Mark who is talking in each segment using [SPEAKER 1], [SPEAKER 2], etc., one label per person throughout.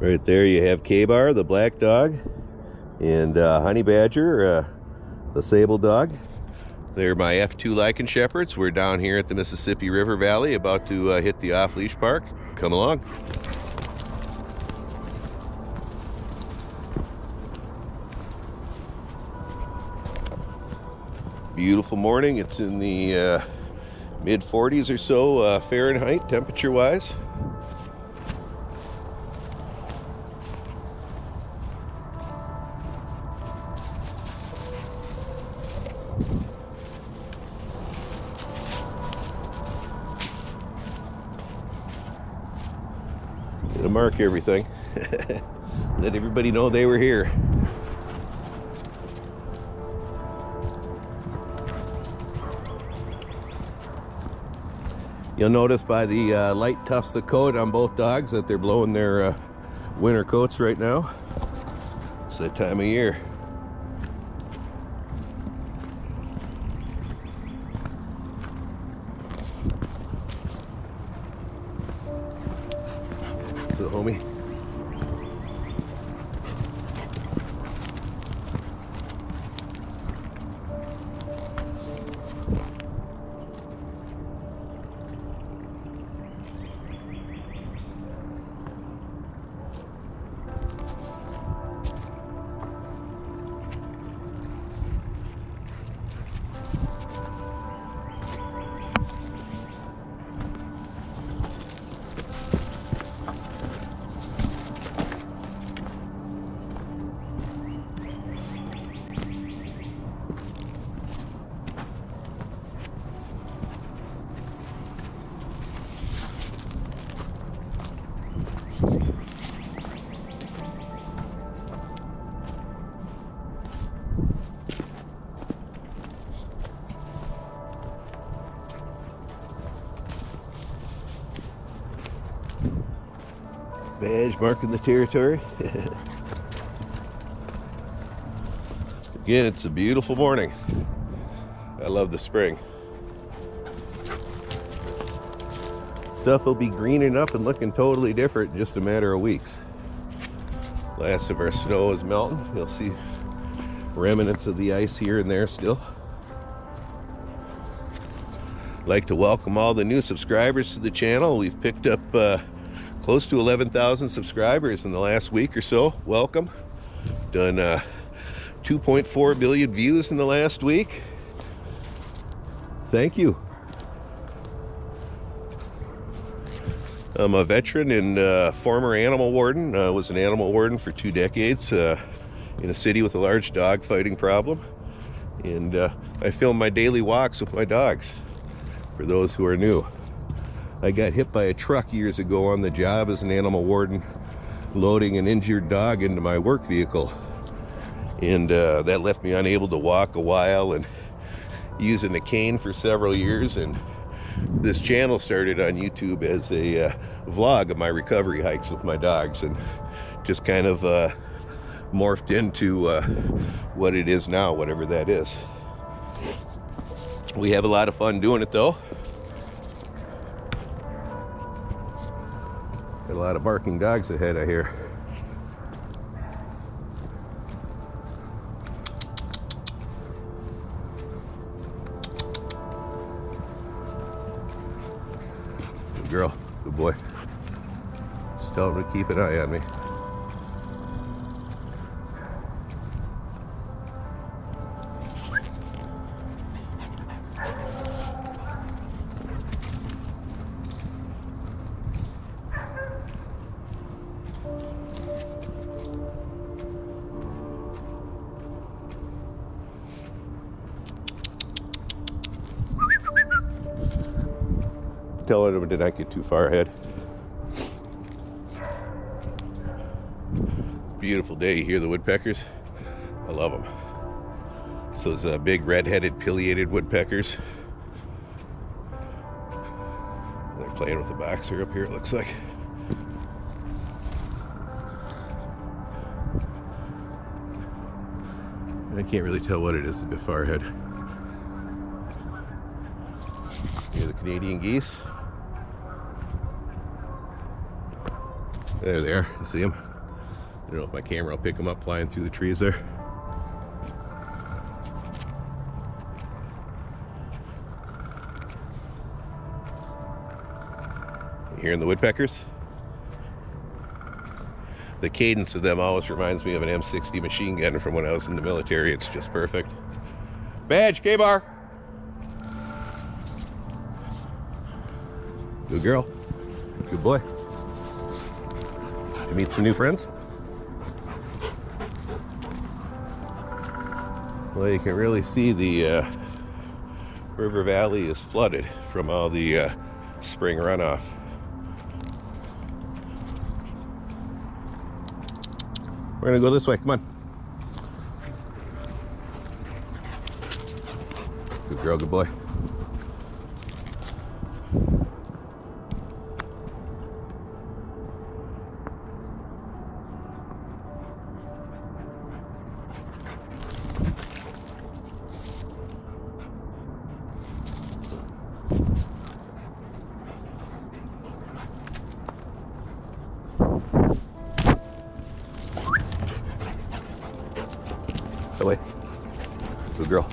[SPEAKER 1] Right there you have K-Bar, the black dog, and Honey Badger, the sable dog. They're my F2 Lycan Shepherds. We're down here at the Mississippi River Valley about to hit the off-leash park. Come along. Beautiful morning. It's in the mid 40s or so Fahrenheit temperature wise. Gonna mark everything. Let everybody know they were here. You'll notice by the light tufts of coat on both dogs that they're blowing their winter coats right now. It's that time of year. So, homie. Badge marking the territory. Again, it's a beautiful morning. I love the spring. Stuff will be greening up and looking totally different in just a matter of weeks. Last of our snow is melting. You'll see remnants of the ice here and there still. I'd like to welcome all the new subscribers to the channel. We've picked up close to 11,000 subscribers in the last week or so. Welcome. Done 2.4 billion views in the last week. Thank you. I'm a veteran and former animal warden. I was an animal warden for 2 decades in a city with a large dog fighting problem. And I film my daily walks with my dogs for those who are new. I got hit by a truck years ago on the job as an animal warden, loading an injured dog into my work vehicle. And that left me unable to walk a while and using a cane for several years. And this channel started on YouTube as a vlog of my recovery hikes with my dogs, and just kind of morphed into what it is now, whatever that is. We have a lot of fun doing it though. Got a lot of barking dogs ahead, I hear. Good girl, good boy. Just tell him to keep an eye on me. Telling him to not get too far ahead. Beautiful day. You hear the woodpeckers? I love them. So those big red-headed pileated woodpeckers. They're playing with the boxer up here, it looks like. I can't really tell what it is a bit far ahead. Here's the Canadian geese. There they are. You see them? I don't know if my camera will pick them up flying through the trees there. You hearing the woodpeckers? The cadence of them always reminds me of an M60 machine gun from when I was in the military. It's just perfect. Badge, K-bar. Good girl. Good boy. Did you meet some new friends? Well, you can really see the river valley is flooded from all the spring runoff. We're gonna go this way, come on. Good girl, good boy. Away. Good girl.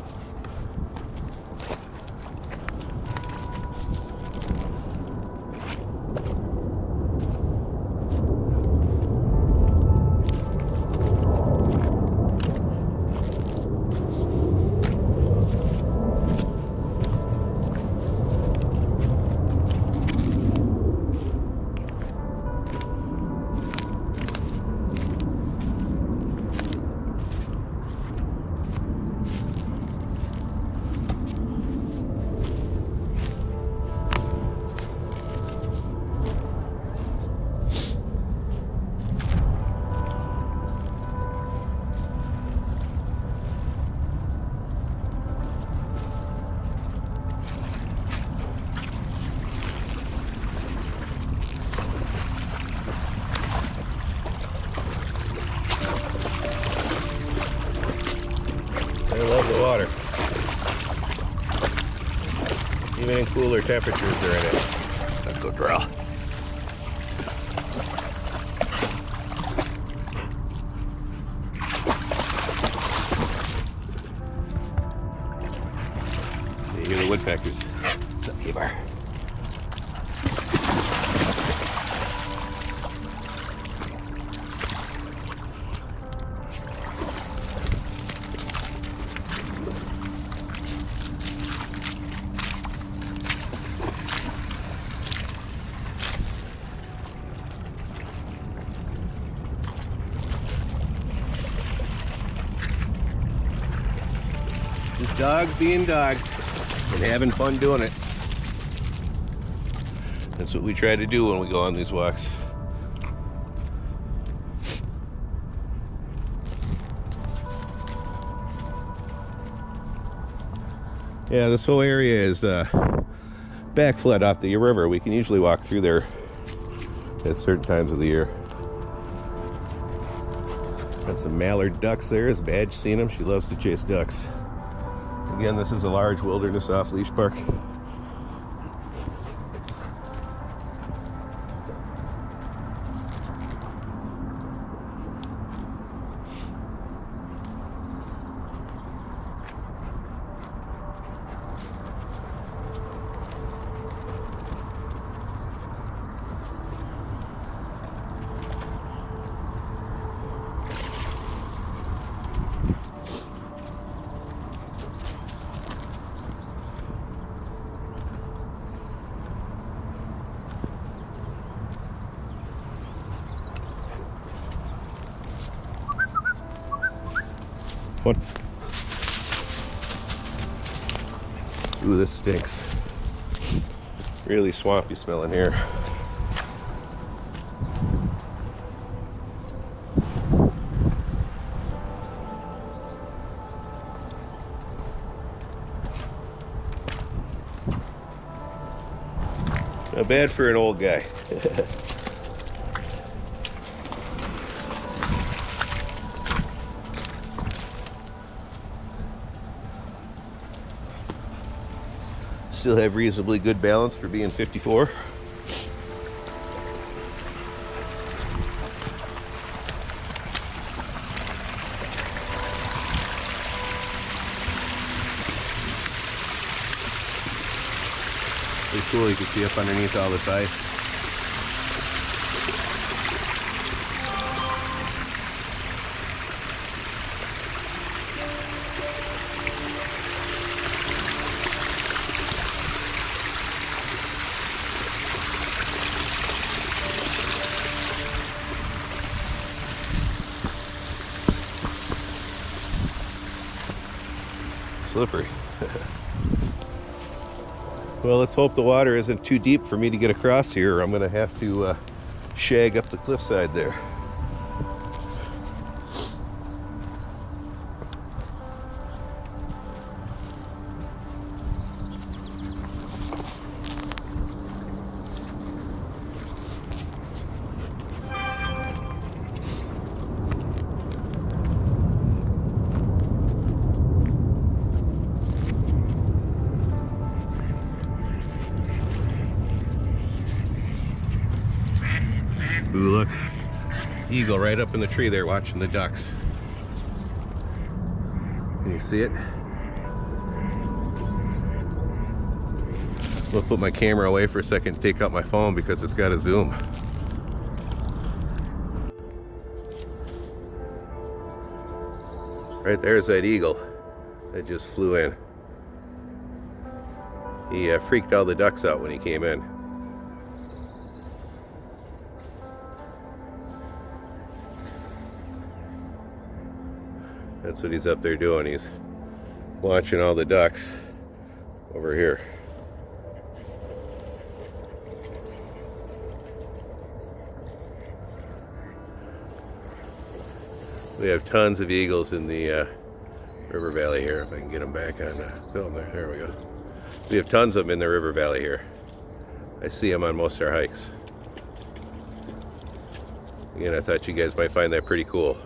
[SPEAKER 1] I love the water. Even in cooler temperatures they're in it. A good girl. You hear the woodpeckers. What's up, K-bar? Just dogs being dogs and having fun doing it. That's what we try to do when we go on these walks. Yeah, this whole area is back flood off the river. We can usually walk through there at certain times of the year. Got some mallard ducks there. Has Badge seen them? She loves to chase ducks. Again, this is a large wilderness off-leash park. One. Ooh, this stinks. Really swampy smelling here. Not bad for an old guy. Still have reasonably good balance for being 54. cool. You can see up underneath all this ice. Slippery. Well, let's hope the water isn't too deep for me to get across here, or I'm going to have to shag up the cliffside there. Ooh, look. Eagle right up in the tree there watching the ducks. Can you see it? I'll put my camera away for a second and take out my phone because it's got a zoom. Right there's that eagle that just flew in. He freaked all the ducks out when he came in. That's what he's up there doing. He's watching all the ducks over here. We have tons of eagles in the river valley here. If I can get them back on film there. There we go. We have tons of them in the river valley here. I see them on most of our hikes. Again, I thought you guys might find that pretty cool.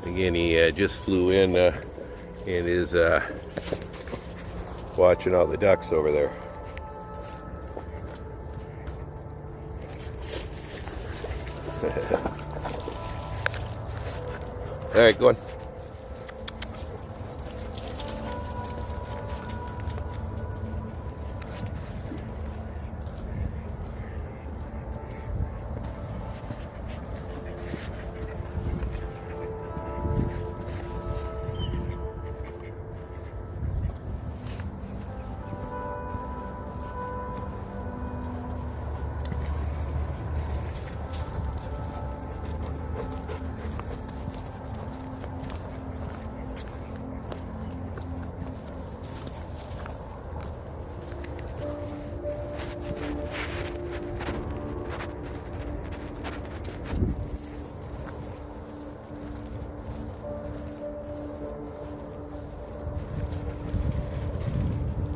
[SPEAKER 1] Again, he just flew in and is watching all the ducks over there. All right, go on.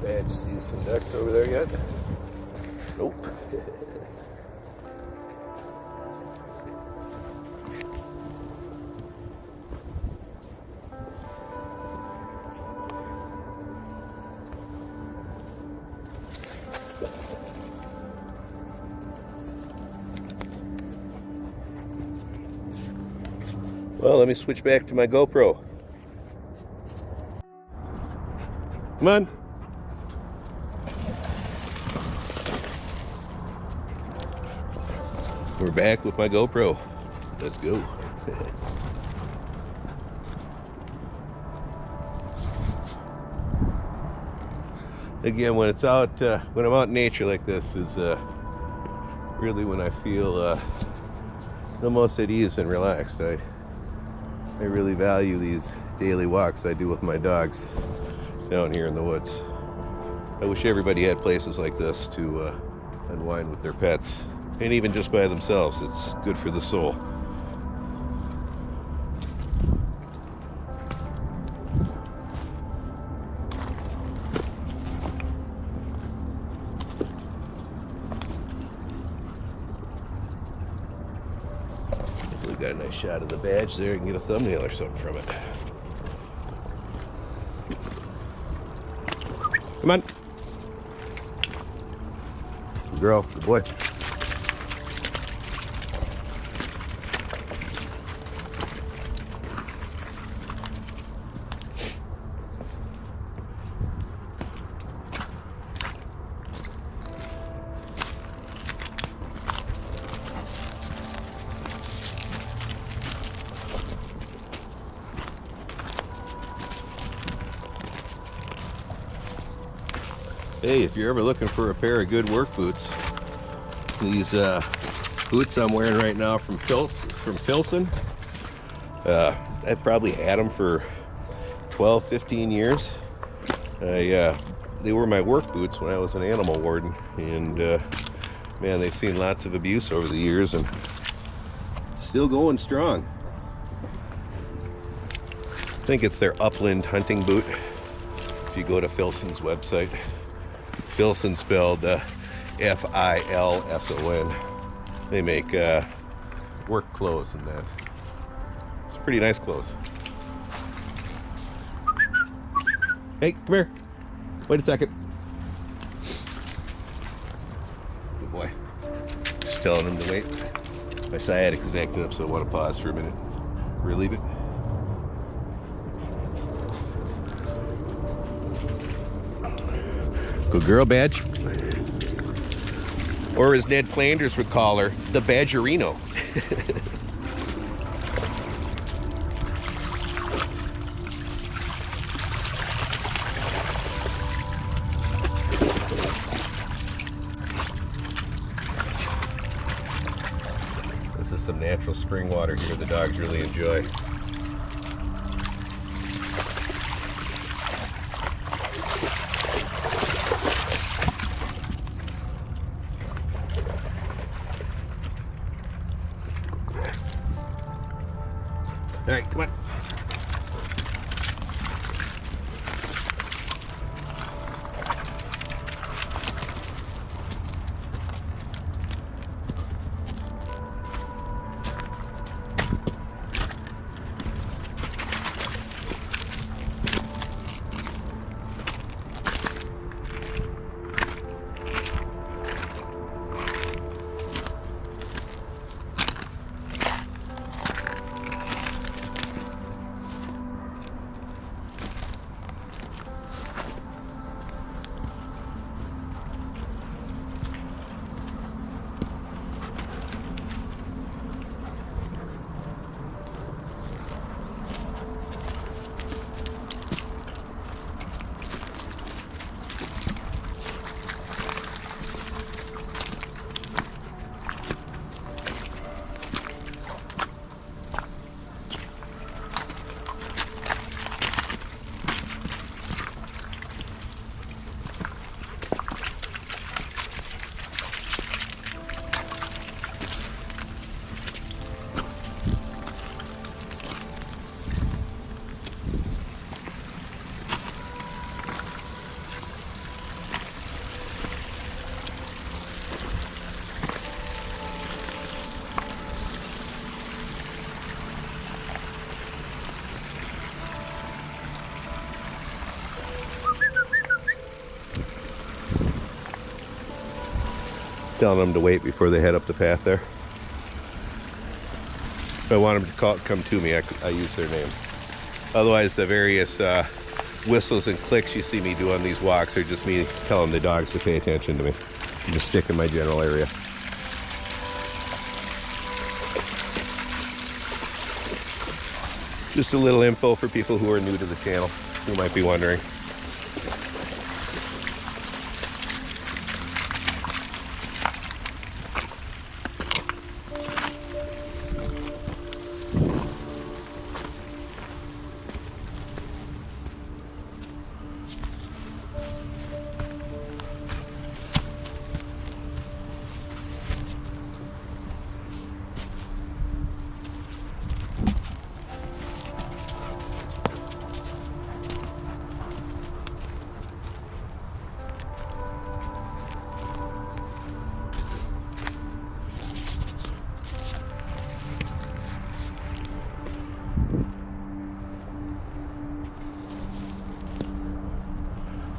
[SPEAKER 1] Badge sees some ducks over there yet? Nope. Well, let me switch back to my GoPro. Come on. We're back with my GoPro. Let's go. Again, when it's out, when I'm out in nature like this, is really when I feel the most at ease and relaxed. I really value these daily walks I do with my dogs down here in the woods. I wish everybody had places like this to unwind with their pets. And even just by themselves, it's good for the soul. Hopefully got a nice shot of the badge there and get a thumbnail or something from it. Come on. Good girl, good boy. Hey, if you're ever looking for a pair of good work boots, these boots I'm wearing right now from Filson, I've probably had them for 12-15 years. They were my work boots when I was an animal warden, and man, they've seen lots of abuse over the years and still going strong. I think it's their upland hunting boot. If you go to Filson's website, Filson spelled F-I-L-S-O-N. They make work clothes and that. It's pretty nice clothes. Hey, come here. Wait a second. Good boy. Just telling him to wait. My sciatic is acting up, so I want to pause for a minute. Relieve it. Good girl, Badge. Or as Ned Flanders would call her, the Badgerino. This is some natural spring water here the dogs really enjoy. All right, come on. Telling them to wait before they head up the path there. If I want them to come to me, I use their name. Otherwise, the various whistles and clicks you see me do on these walks are just me telling the dogs to pay attention to me. I'm just stick in my general area. Just a little info for people who are new to the channel, who might be wondering.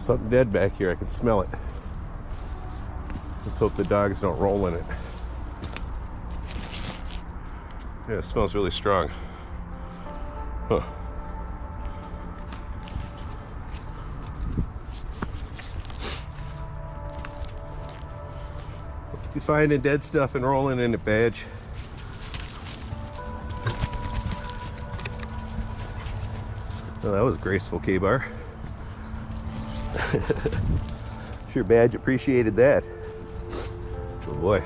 [SPEAKER 1] Something dead back here, I can smell it. Let's hope the dogs don't roll in it. Yeah, it smells really strong. Huh. You finding dead stuff and rolling in it, Badge. Oh, that was graceful, K-Bar. Sure Badge appreciated that. Oh boy.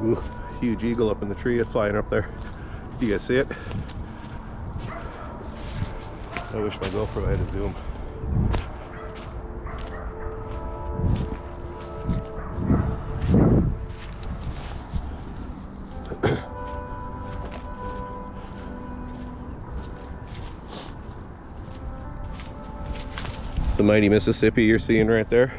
[SPEAKER 1] Ooh, huge eagle up in the tree, flying up there. You guys see it? I wish my GoPro had a zoom. It's the mighty Mississippi you're seeing right there.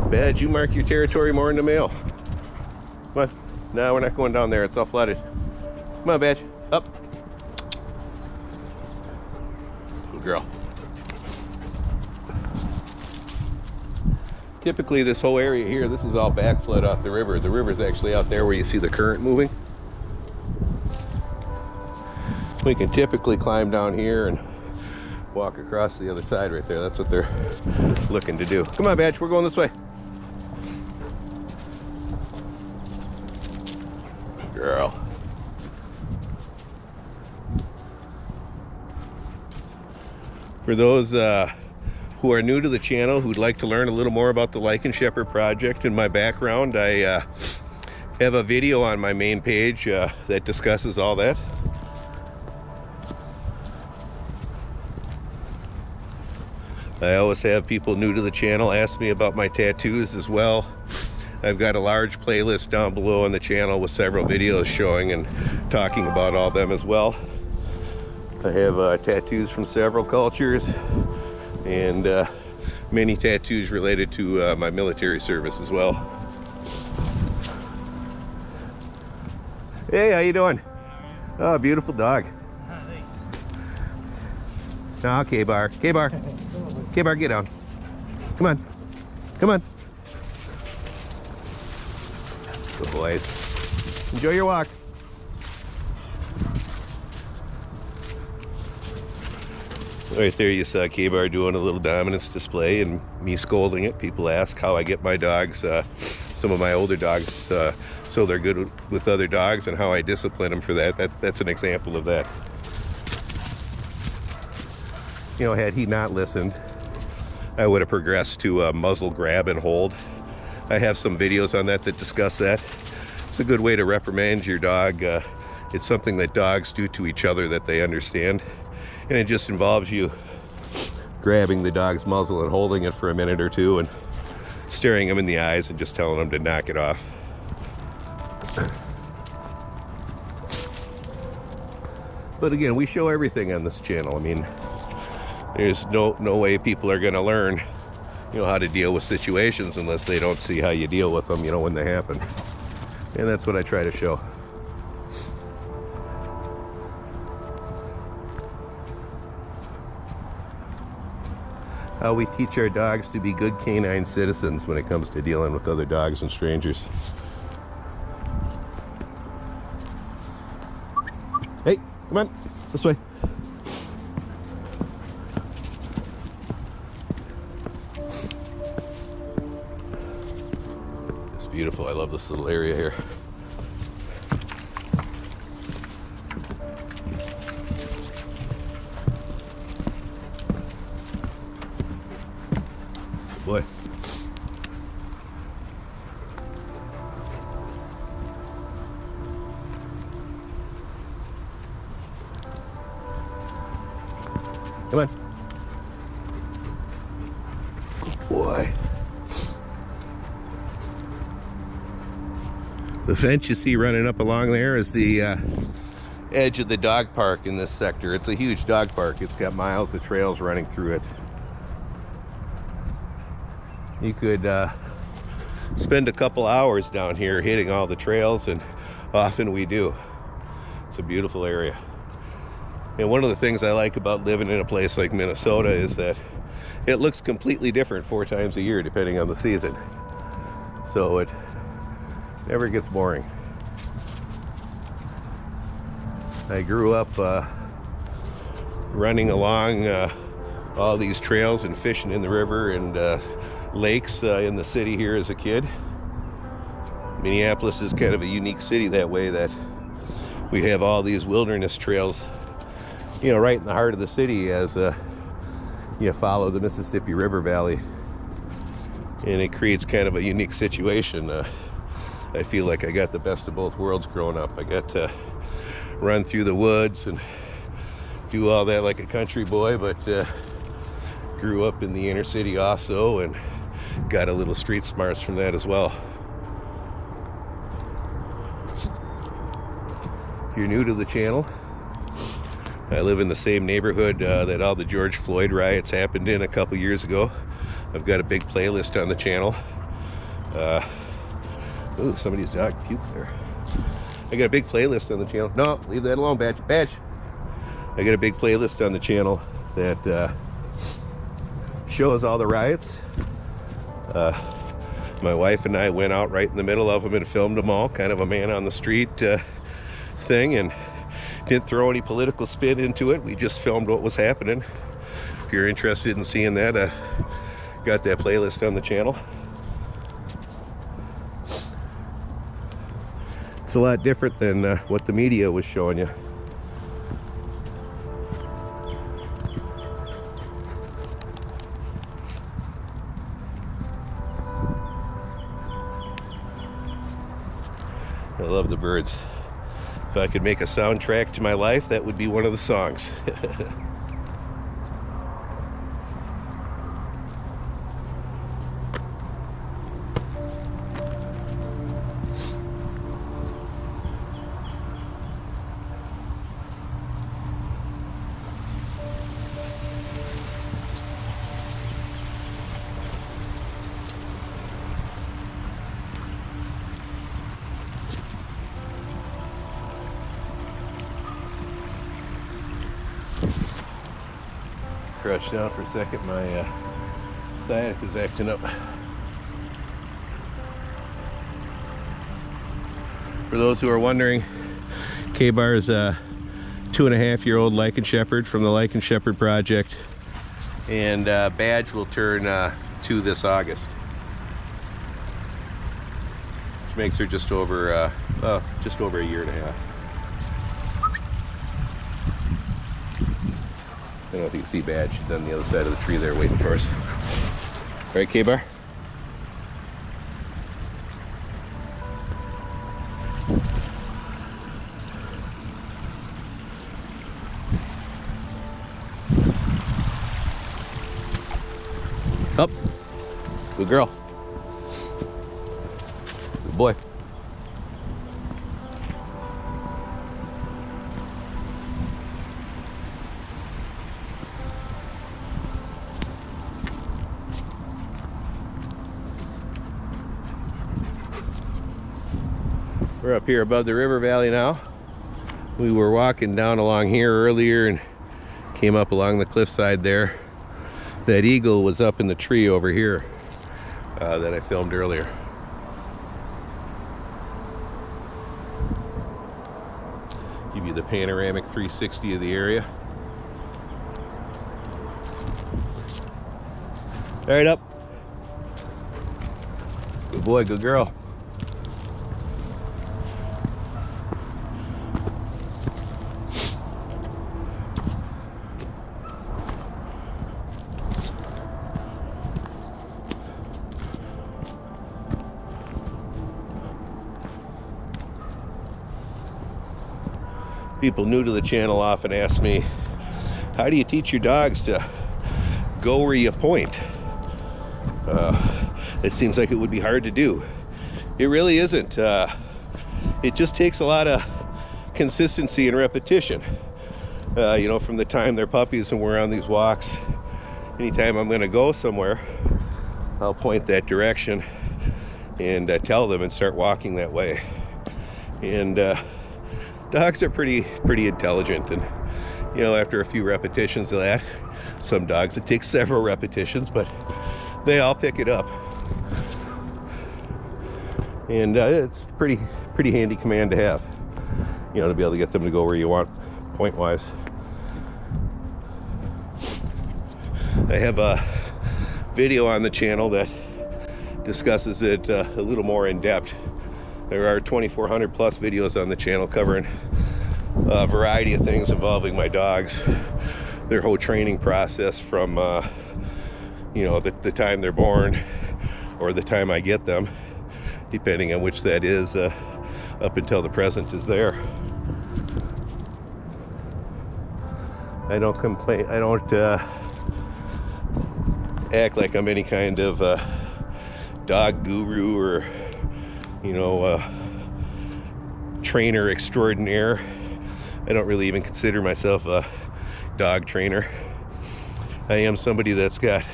[SPEAKER 1] Badge, you mark your territory more in the mail. Come on. No, we're not going down there. It's all flooded. Come on, Badge. Up. Good girl. Typically, this whole area here, this is all backflood off the river. The river's actually out there where you see the current moving. We can typically climb down here and walk across the other side right there. That's what they're looking to do. Come on, Badge. We're going this way. Girl. For those who are new to the channel, who'd like to learn a little more about the Lycan Shepherd Project and my background, I have a video on my main page that discusses all that. I always have people new to the channel ask me about my tattoos as well. I've got a large playlist down below on the channel with several videos showing and talking about all them as well. I have tattoos from several cultures and many tattoos related to my military service as well. Hey, how you doing? Oh, beautiful dog. No, K-Bar. K-Bar. K-Bar, get down. Come on. Come on. Good boys. Enjoy your walk. Right there you saw K-Bar doing a little dominance display and me scolding it. People ask how I get my dogs, some of my older dogs, so they're good with other dogs, and how I discipline them for that. That's an example of that. You know, had he not listened, I would have progressed to muzzle grab and hold. I have some videos on that discuss that. It's a good way to reprimand your dog. It's something that dogs do to each other that they understand. And it just involves you grabbing the dog's muzzle and holding it for a minute or two and staring him in the eyes and just telling him to knock it off. But again, we show everything on this channel. I mean, there's no way people are going to learn, you know, how to deal with situations unless they don't see how you deal with them, you know, when they happen. And that's what I try to show. How we teach our dogs to be good canine citizens when it comes to dealing with other dogs and strangers. Hey, come on, this way. It's beautiful. I love this little area here. Boy. Come on. Good boy. The fence you see running up along there is the edge of the dog park in this sector. It's a huge dog park. It's got miles of trails running through it. You could spend a couple hours down here hitting all the trails, and often we do. It's a beautiful area. And one of the things I like about living in a place like Minnesota is that it looks completely different 4 times a year depending on the season. So it never gets boring. I grew up running along all these trails and fishing in the river and lakes in the city here as a kid. Minneapolis is kind of a unique city that way, that we have all these wilderness trails, you know, right in the heart of the city as you follow the Mississippi River Valley, and it creates kind of a unique situation. I feel like I got the best of both worlds growing up. I got to run through the woods and do all that like a country boy, but grew up in the inner city also and got a little street smarts from that as well. If you're new to the channel, I live in the same neighborhood that all the George Floyd riots happened in a couple years ago. I've got a big playlist on the channel. Ooh, somebody's dog puked there. I got a big playlist on the channel. No, leave that alone, Badge. Badge. I got a big playlist on the channel that shows all the riots. My wife and I went out right in the middle of them and filmed them all, kind of a man on the street thing, and didn't throw any political spin into it. We just filmed what was happening. If you're interested in seeing that, got that playlist on the channel. It's a lot different than what the media was showing you. I love the birds. If I could make a soundtrack to my life, that would be one of the songs. Crouch down for a second, my sciatic is acting up. For those who are wondering, K-Bar is a 2.5-year-old Lycan Shepherd from the Lycan Shepherd Project, and Badge will turn 2 this August, which makes her just over a year and a half. I don't know if you can see Badge. She's on the other side of the tree there waiting for us. Right, K-Bar? Up. Good girl. Good boy. We're up here above the river valley now. We were walking down along here earlier and came up along the cliffside there. That eagle was up in the tree over here that I filmed earlier. Give you the panoramic 360 of the area. All right, up. Good boy, good girl. people new to the channel often ask me, how do you teach your dogs to go where you point? It seems like it would be hard to do. It really isn't. It just takes a lot of consistency and repetition. You know, from the time they're puppies and we're on these walks, anytime I'm going to go somewhere, I'll point that direction and tell them and start walking that way. And dogs are pretty intelligent, and you know, after a few repetitions of that, some dogs it takes several repetitions, but they all pick it up. And it's pretty handy command to have, you know, to be able to get them to go where you want point wise. I have a video on the channel that discusses it a little more in depth. There are 2,400 plus videos on the channel covering a variety of things involving my dogs, their whole training process from you know, the time they're born or the time I get them, depending on which that is, up until the present is there. I don't complain. I don't act like I'm any kind of dog guru or, you know, trainer extraordinaire. I don't really even consider myself a dog trainer. I am somebody that's got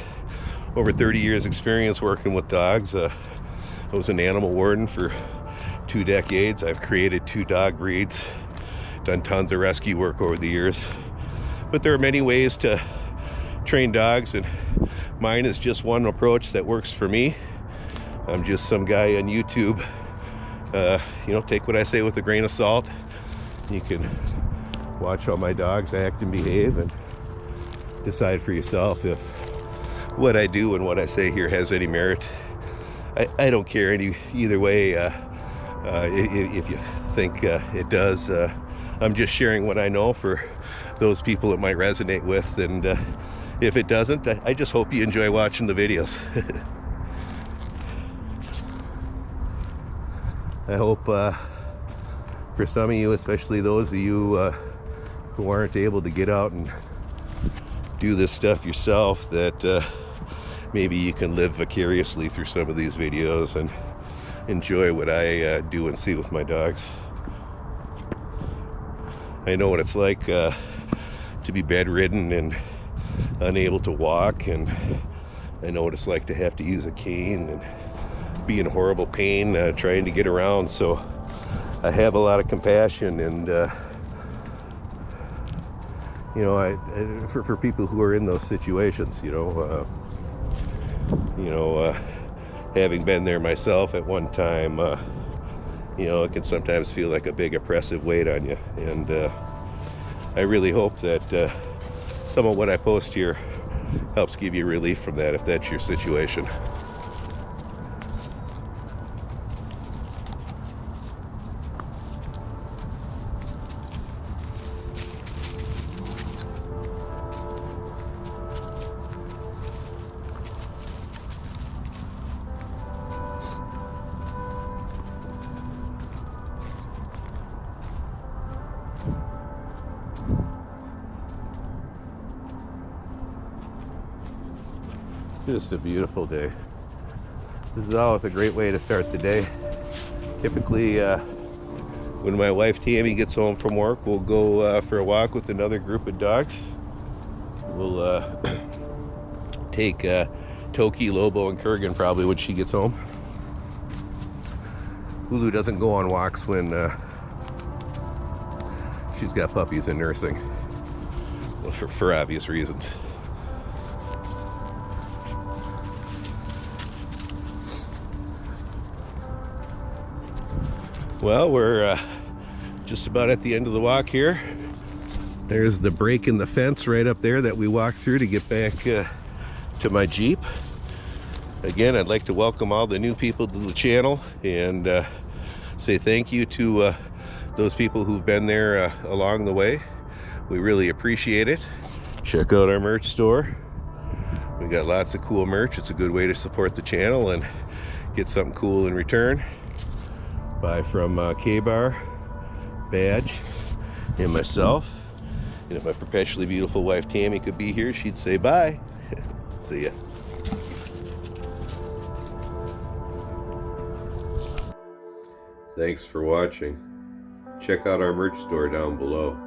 [SPEAKER 1] over 30 years experience working with dogs. I was an animal warden for 2 decades. I've created 2 dog breeds, done tons of rescue work over the years. But there are many ways to train dogs, and mine is just one approach that works for me. I'm just some guy on YouTube. You know, take what I say with a grain of salt. You can watch how my dogs act and behave and decide for yourself if what I do and what I say here has any merit. I don't care either way if you think it does. I'm just sharing what I know for those people it might resonate with, and if it doesn't, I just hope you enjoy watching the videos. I hope for some of you, especially those of you who aren't able to get out and do this stuff yourself, that maybe you can live vicariously through some of these videos and enjoy what I do and see with my dogs. I know what it's like to be bedridden and unable to walk, and I know what it's like to have to use a cane and be in horrible pain trying to get around. So I have a lot of compassion, and you know, for people who are in those situations, you know, having been there myself at one time, you know, it can sometimes feel like a big oppressive weight on you. And I really hope that some of what I post here helps give you relief from that, if that's your situation. Just a beautiful day. This is always a great way to start the day. Typically, when my wife Tammy gets home from work, we'll go for a walk with another group of dogs. We'll take Toki, Lobo, and Kurgan probably when she gets home. Hulu doesn't go on walks when she's got puppies and nursing, well, for obvious reasons. Well, we're just about at the end of the walk here. There's the break in the fence right up there that we walked through to get back to my Jeep. Again, I'd like to welcome all the new people to the channel and say thank you to those people who've been there along the way. We really appreciate it. Check out our merch store. We got lots of cool merch. It's a good way to support the channel and get something cool in return. Buy from K-Bar, Badge, and myself. And if my perpetually beautiful wife Tammy could be here, she'd say bye. See ya. Thanks for watching. Check out our merch store down below.